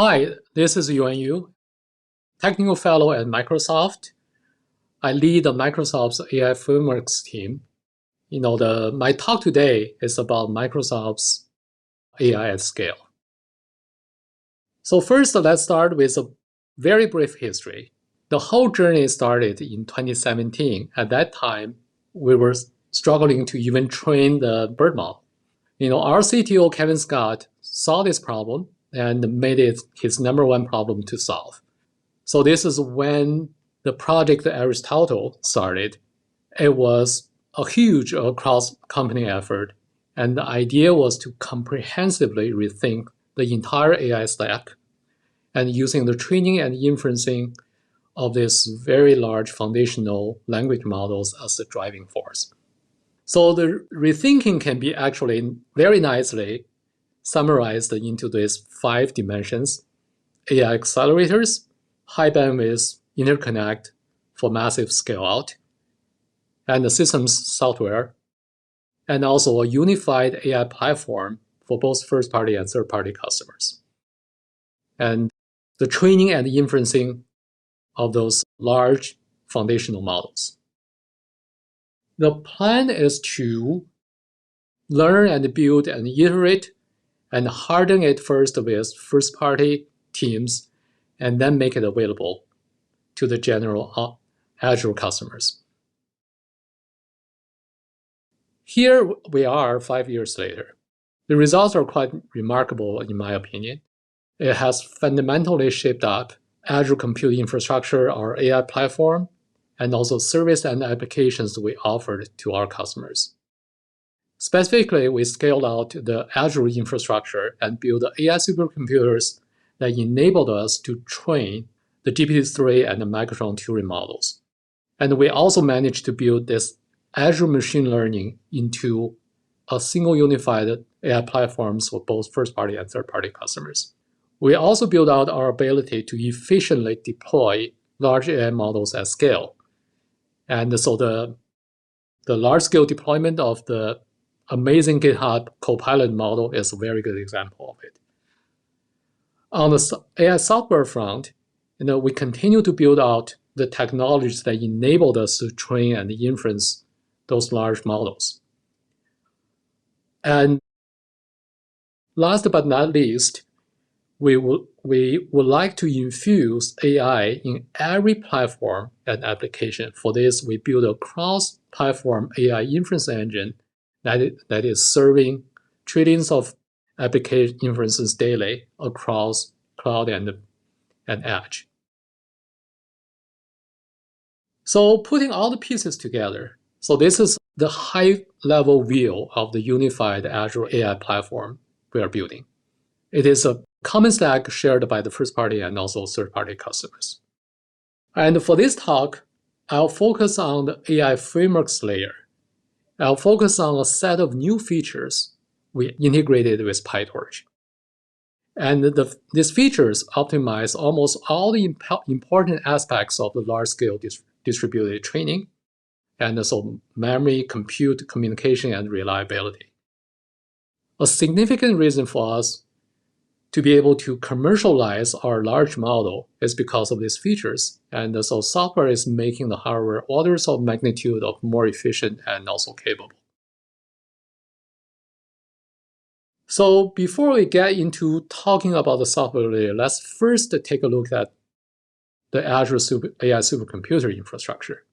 Hi, this is Yuan Yu, technical fellow at Microsoft. I lead the Microsoft's AI frameworks team. My talk today is about Microsoft's AI at scale. So first, let's start with a very brief history. The whole journey started in 2017. At that time, we were struggling to even train the BERT model. Our CTO, Kevin Scott, saw this problem and made it his number one problem to solve. So this is when the project Aristotle started. It was a huge cross-company effort, and the idea was to comprehensively rethink the entire AI stack and using the training and inferencing of these very large foundational language models as the driving force. So the rethinking can be actually very nicely summarized into these 5 dimensions: AI accelerators, high bandwidth interconnect for massive scale out, and the systems software, and also a unified AI platform for both first-party and third-party customers. And the training and inferencing of those large foundational models. The plan is to learn and build and iterate and harden it first with first-party teams and then make it available to the general Azure customers. Here we are 5 years later. The results are quite remarkable in my opinion. It has fundamentally shaped up Azure compute infrastructure, our AI platform, and also service and applications we offered to our customers. Specifically, we scaled out the Azure infrastructure and built AI supercomputers that enabled us to train the GPT-3 and the Micron Turing models. And we also managed to build this Azure machine learning into a single unified AI platforms for both first-party and third-party customers. We also built out our ability to efficiently deploy large AI models at scale. And so the large-scale deployment of the amazing GitHub Copilot model is a very good example of it. On the AI software front, we continue to build out the technologies that enabled us to train and inference those large models. And last but not least, we would like to infuse AI in every platform and application. For this, we build a cross-platform AI inference engine that is serving trillions of application inferences daily across cloud and edge. So putting all the pieces together, so this is the high-level view of the unified Azure AI platform we are building. It is a common stack shared by the first-party and also third-party customers. And for this talk, I'll focus on the AI frameworks layer. I'll focus on a set of new features we integrated with PyTorch. And these features optimize almost all the important aspects of the large-scale distributed training, and so memory, compute, communication, and reliability. A significant reason for us to be able to commercialize our large model is because of these features. And so software is making the hardware orders of magnitude of more efficient and also capable. So before we get into talking about the software layer, let's first take a look at the Azure AI supercomputer infrastructure.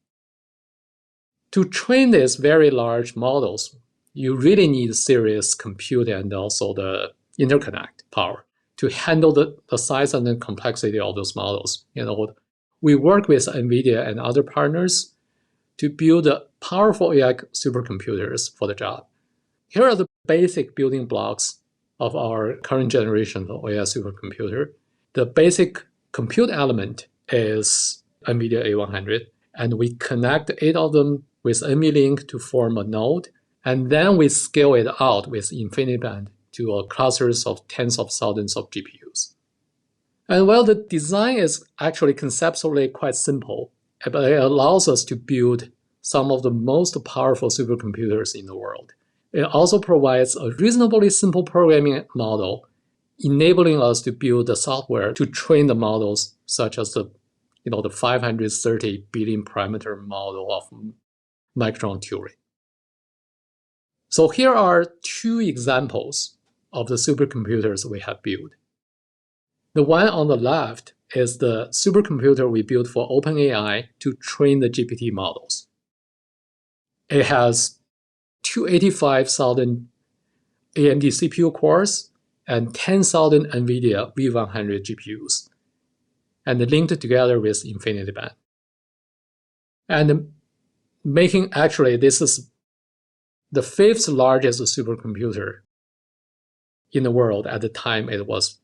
To train these very large models, you really need serious compute and also the interconnect power to handle the size and the complexity of those models. We work with NVIDIA and other partners to build powerful AI supercomputers for the job. Here are the basic building blocks of our current generation of AI supercomputer. The basic compute element is NVIDIA A100, and we connect 8 of them with NVLink to form a node, and then we scale it out with InfiniBand to clusters of tens of thousands of GPUs. And while the design is actually conceptually quite simple, but it allows us to build some of the most powerful supercomputers in the world. It also provides a reasonably simple programming model enabling us to build the software to train the models, such as the 530 billion parameter model of Micron Turing. So here are two examples of the supercomputers we have built. The one on the left is the supercomputer we built for OpenAI to train the GPT models. It has 285,000 AMD CPU cores and 10,000 NVIDIA V100 GPUs, and linked together with InfiniBand. And this is the fifth largest supercomputer in the world at the time it was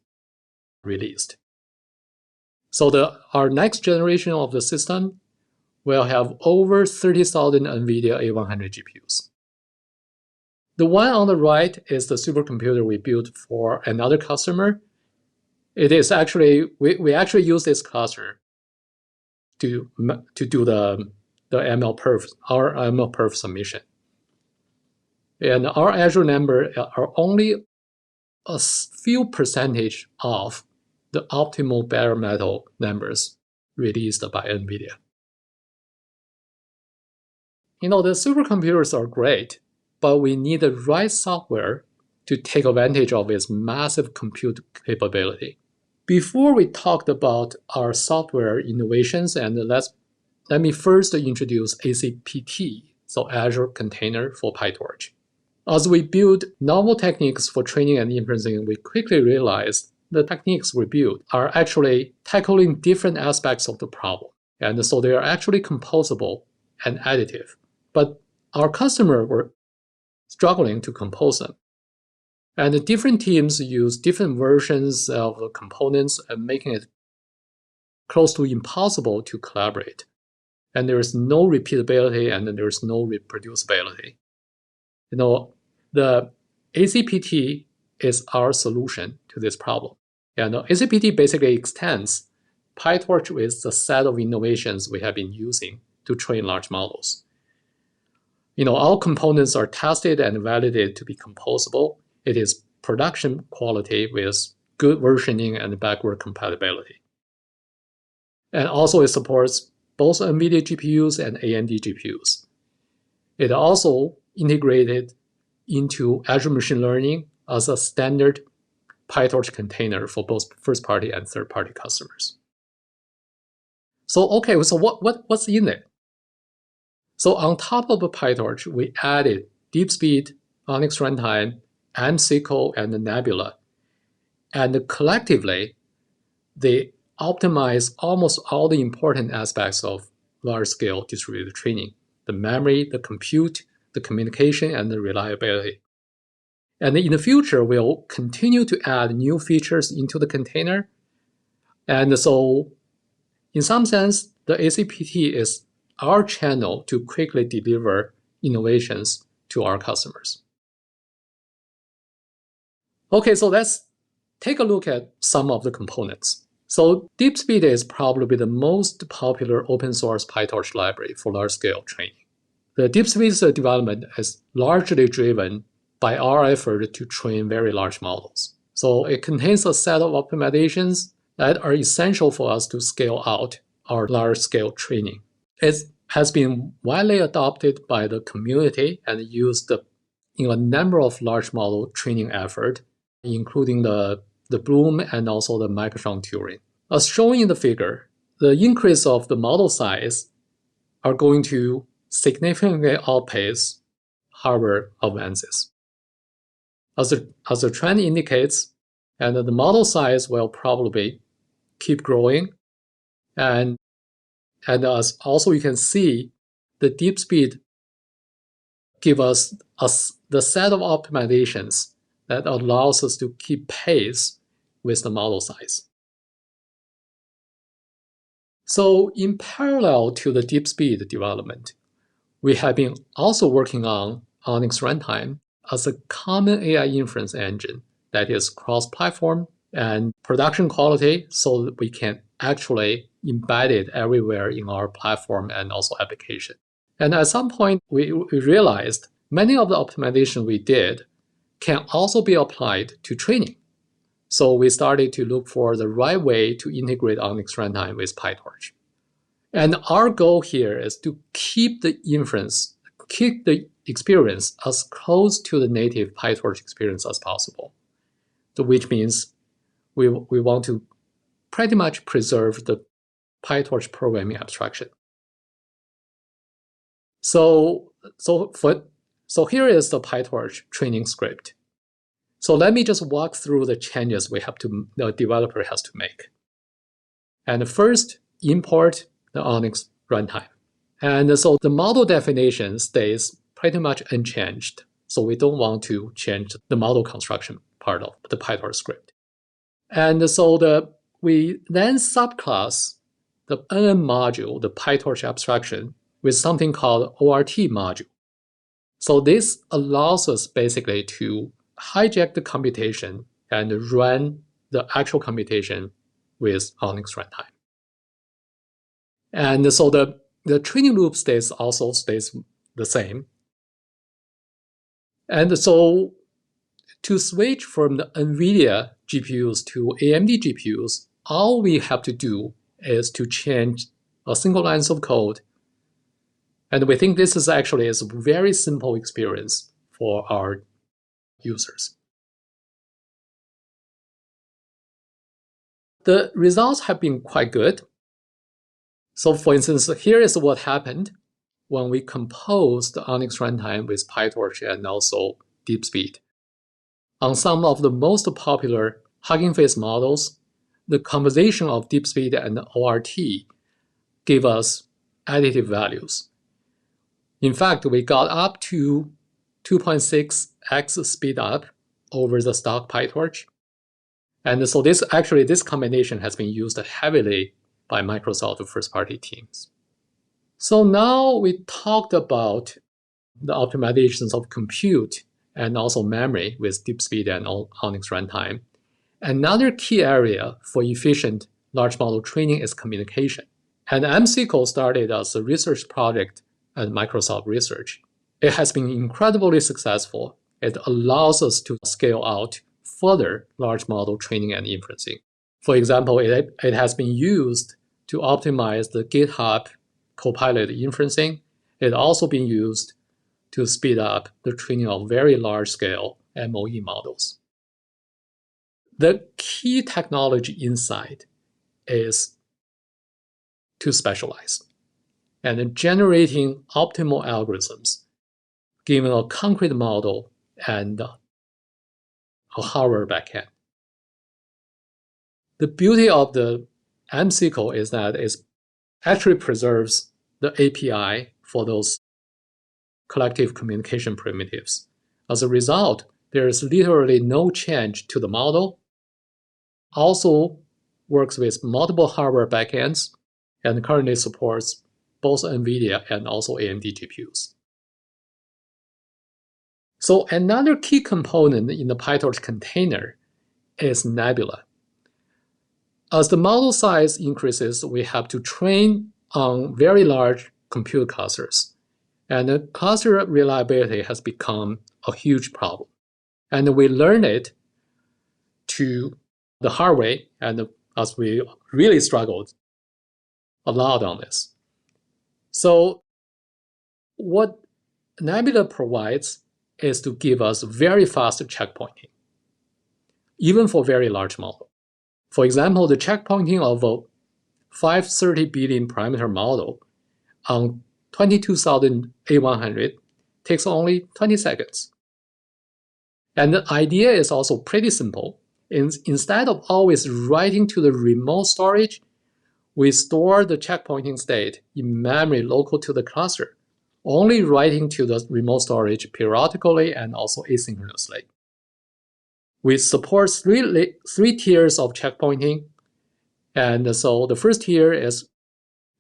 released. So our next generation of the system will have over 30,000 NVIDIA A100 GPUs. The one on the right is the supercomputer we built for another customer. It is actually, we actually use this cluster to do the MLPerf, our MLPerf submission. And our Azure number are only a few percentage of the optimal bare metal numbers released by NVIDIA. The supercomputers are great, but we need the right software to take advantage of its massive compute capability. Before we talked about our software innovations, and let me first introduce ACPT, so Azure Container for PyTorch. As we build novel techniques for training and inferencing, we quickly realized the techniques we built are actually tackling different aspects of the problem. And so they are actually composable and additive. But our customers were struggling to compose them. And the different teams use different versions of the components and making it close to impossible to collaborate. And there is no repeatability and there is no reproducibility. The ACPT is our solution to this problem. And ACPT basically extends PyTorch with the set of innovations we have been using to train large models. All components are tested and validated to be composable. It is production quality with good versioning and backward compatibility. And also it supports both NVIDIA GPUs and AMD GPUs. It also integrated into Azure Machine Learning as a standard PyTorch container for both first-party and third-party customers. So what's in it? So on top of PyTorch, we added DeepSpeed, Onyx Runtime, MSQL, and Nebula. And collectively, they optimize almost all the important aspects of large-scale distributed training: the memory, the compute, the communication, and the reliability. And in the future, we'll continue to add new features into the container. And so in some sense, the ACPT is our channel to quickly deliver innovations to our customers. Okay, so let's take a look at some of the components. So DeepSpeed is probably the most popular open source PyTorch library for large-scale training. The DeepSpeed's development is largely driven by our effort to train very large models. So it contains a set of optimizations that are essential for us to scale out our large-scale training. It has been widely adopted by the community and used in a number of large model training efforts, including the Bloom and also the Micron Turing. As shown in the figure, the increase of the model size are going to significantly outpace hardware advances. As the trend indicates, and the model size will probably keep growing. And as also you can see, the DeepSpeed give us the set of optimizations that allows us to keep pace with the model size. So in parallel to the DeepSpeed development, we have been also working on Onyx Runtime as a common AI inference engine that is cross-platform and production quality, so that we can actually embed it everywhere in our platform and also application. And at some point, we realized many of the optimization we did can also be applied to training. So we started to look for the right way to integrate ONNX runtime with PyTorch. And our goal here is to keep the inference, keep the experience as close to the native PyTorch experience as possible. So which means we want to pretty much preserve the PyTorch programming abstraction. So here is the PyTorch training script. So let me just walk through the changes the developer has to make. And first, import the ONNX runtime. And so the model definition stays pretty much unchanged. So we don't want to change the model construction part of the PyTorch script. And so we then subclass the NM module, the PyTorch abstraction, with something called ORT module. So this allows us basically to hijack the computation and run the actual computation with ONNX runtime. And so the training loop also stays the same. And so to switch from the NVIDIA GPUs to AMD GPUs, all we have to do is to change a single line of code. And we think this is actually a very simple experience for our users. The results have been quite good. So for instance, here is what happened when we composed the ONNX runtime with PyTorch and also DeepSpeed. On some of the most popular Hugging Face models, the combination of DeepSpeed and ORT gave us additive values. In fact, we got up to 2.6x speed up over the stock PyTorch. And so this combination has been used heavily by Microsoft first-party teams. So now we talked about the optimizations of compute and also memory with DeepSpeed and ONNX runtime. Another key area for efficient large model training is communication. And MCCO started as a research project at Microsoft Research. It has been incredibly successful. It allows us to scale out further large model training and inferencing. For example, it has been used to optimize the GitHub Copilot inferencing. It's also been used to speed up the training of very large-scale MOE models. The key technology insight is to specialize and generating optimal algorithms given a concrete model and a hardware backend. The beauty of the MCCO is that it actually preserves the API for those collective communication primitives. As a result, there is literally no change to the model. Also works with multiple hardware backends and currently supports both NVIDIA and also AMD GPUs. So another key component in the PyTorch container is Nebula. As the model size increases, we have to train on very large compute clusters. And the cluster reliability has become a huge problem. And we learn it to the hard way, and as we really struggled a lot on this. So what Nebula provides is to give us very fast checkpointing, even for very large model. For example, the checkpointing of a 530 billion parameter model on 22,000 A100 takes only 20 seconds. And the idea is also pretty simple. Instead of always writing to the remote storage, we store the checkpointing state in memory local to the cluster, only writing to the remote storage periodically and also asynchronously. We support three tiers of checkpointing. And so the first tier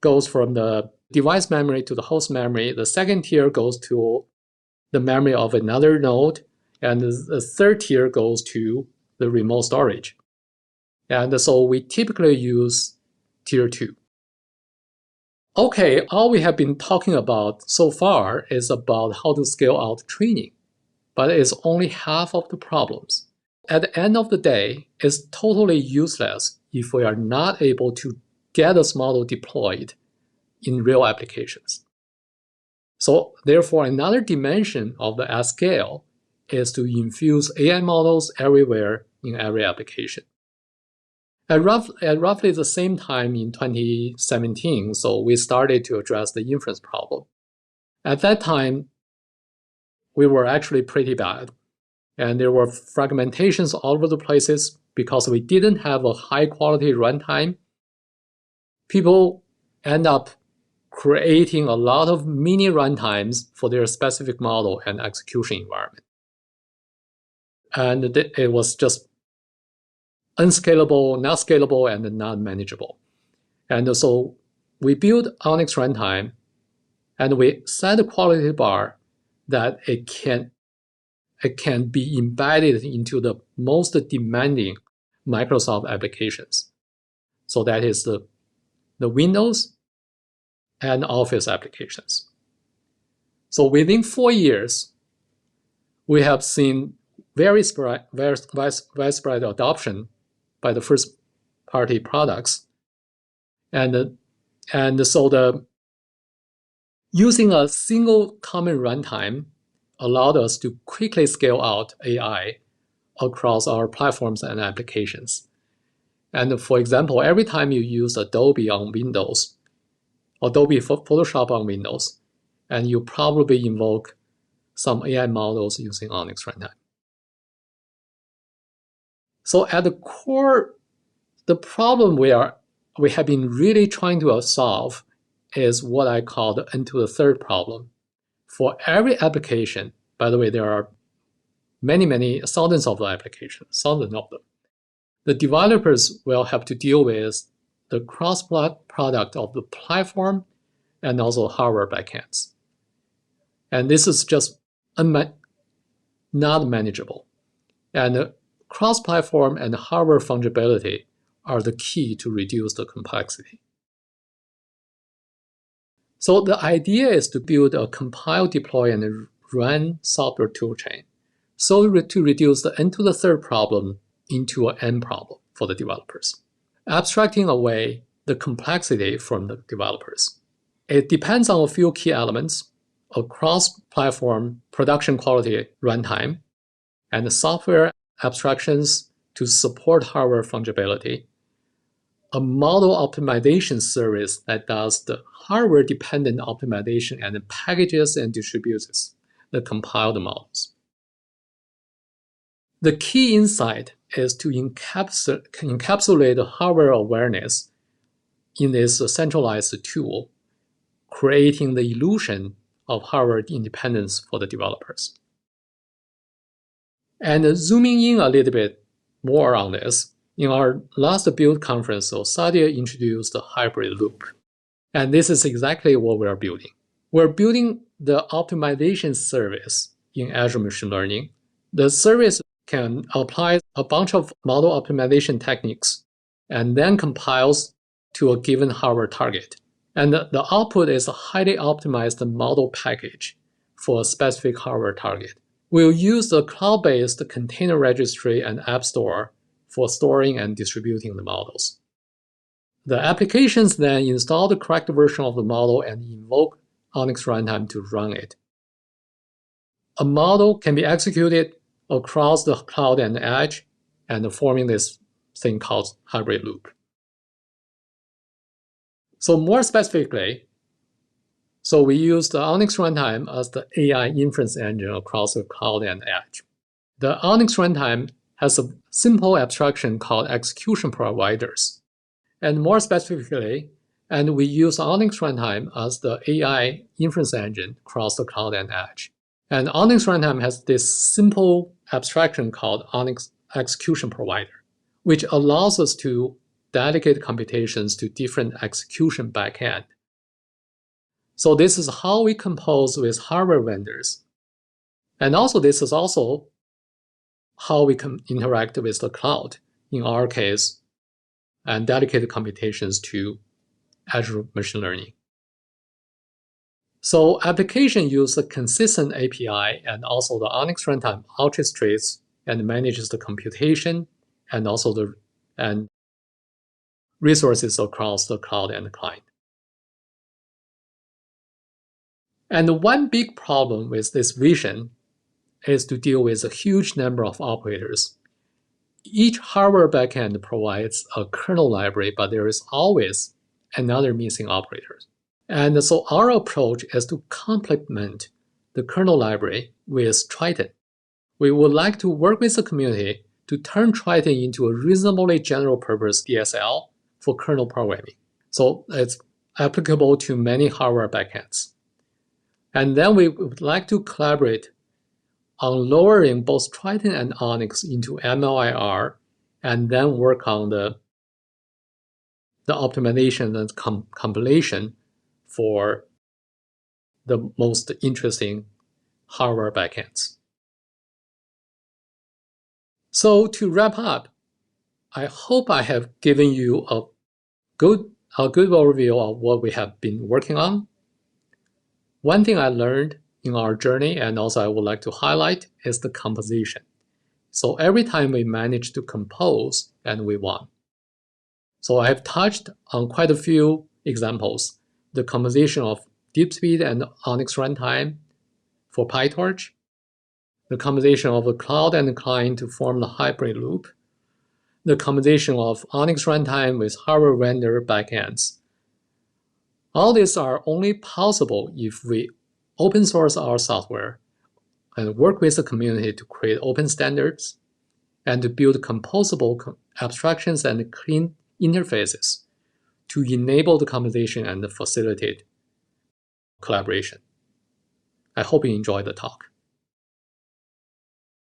goes from the device memory to the host memory. The second tier goes to the memory of another node. And the third tier goes to the remote storage. And so we typically use tier 2. Okay, all we have been talking about so far is about how to scale out training, but it's only half of the problems. at the end of the day, it's totally useless if we are not able to get this model deployed in real applications. So therefore, another dimension of the at scale is to infuse AI models everywhere in every application. At roughly the same time in 2017, so we started to address the inference problem. At that time, we were actually pretty bad. And there were fragmentations all over the places because we didn't have a high quality runtime. People end up creating a lot of mini runtimes for their specific model and execution environment. And it was just unscalable, not scalable, and not manageable. And so we built Onyx Runtime, and we set a quality bar that it can be embedded into the most demanding Microsoft applications. So that is the Windows and Office applications. So within 4 years, we have seen very widespread adoption by the first-party products. And so using a single common runtime allowed us to quickly scale out AI across our platforms and applications. And for example, every time you use Adobe on Windows, Adobe Photoshop on Windows, and you probably invoke some AI models using Onyx Runtime. So at the core, the problem we have been really trying to solve is what I call the into the third problem. For every application, by the way, there are many thousands of applications, thousands of them. The developers will have to deal with the cross-product of the platform and also hardware backends. And this is just not manageable. And cross-platform and hardware fungibility are the key to reduce the complexity. So the idea is to build a compile, deploy, and run software toolchain so to reduce the into the third problem into an end problem for the developers, abstracting away the complexity from the developers. It depends on a few key elements: a cross-platform production quality runtime, and software abstractions to support hardware fungibility, a model optimization service that does the hardware-dependent optimization and packages and distributes the compiled models. The key insight is to encapsulate the hardware awareness in this centralized tool, creating the illusion of hardware independence for the developers. And zooming in a little bit more on this, in our last build conference, so Sadia introduced the hybrid loop. And this is exactly what we're building. We're building the optimization service in Azure Machine Learning. The service can apply a bunch of model optimization techniques and then compiles to a given hardware target. And the output is a highly optimized model package for a specific hardware target. We'll use the cloud-based container registry and app store for storing and distributing the models. The applications then install the correct version of the model and invoke Onyx Runtime to run it. A model can be executed across the cloud and edge and forming this thing called hybrid loop. So more specifically, so we use the Onyx Runtime as the AI inference engine across the cloud and edge. The Onyx Runtime has a simple abstraction called execution providers. And more specifically, and we use Onyx Runtime as the AI inference engine across the cloud and edge. And Onyx Runtime has this simple abstraction called Onyx Execution Provider, which allows us to delegate computations to different execution backend. So this is how we compose with hardware vendors. And also this is also how we can interact with the cloud, in our case, and dedicate computations to Azure Machine Learning. So application use a consistent API, and also the Onyx Runtime orchestrates and manages the computation and also the resources across the cloud and the client. And one big problem with this vision is to deal with a huge number of operators. Each hardware backend provides a kernel library, but there is always another missing operator. And so our approach is to complement the kernel library with Triton. We would like to work with the community to turn Triton into a reasonably general purpose DSL for kernel programming. So it's applicable to many hardware backends. And then we would like to collaborate on lowering both Triton and Onyx into MLIR, and then work on the optimization and compilation for the most interesting hardware backends. So to wrap up, I hope I have given you a good overview of what we have been working on. One thing I learned in our journey, and also I would like to highlight, is the composition. So every time we manage to compose, and we won. So I have touched on quite a few examples. The composition of DeepSpeed and Onyx runtime for PyTorch, the composition of the cloud and the client to form the hybrid loop, the combination of Onyx runtime with hardware vendor backends. All these are only possible if we open source our software and work with the community to create open standards and to build composable abstractions and clean interfaces to enable the conversation and facilitate collaboration. I hope you enjoyed the talk.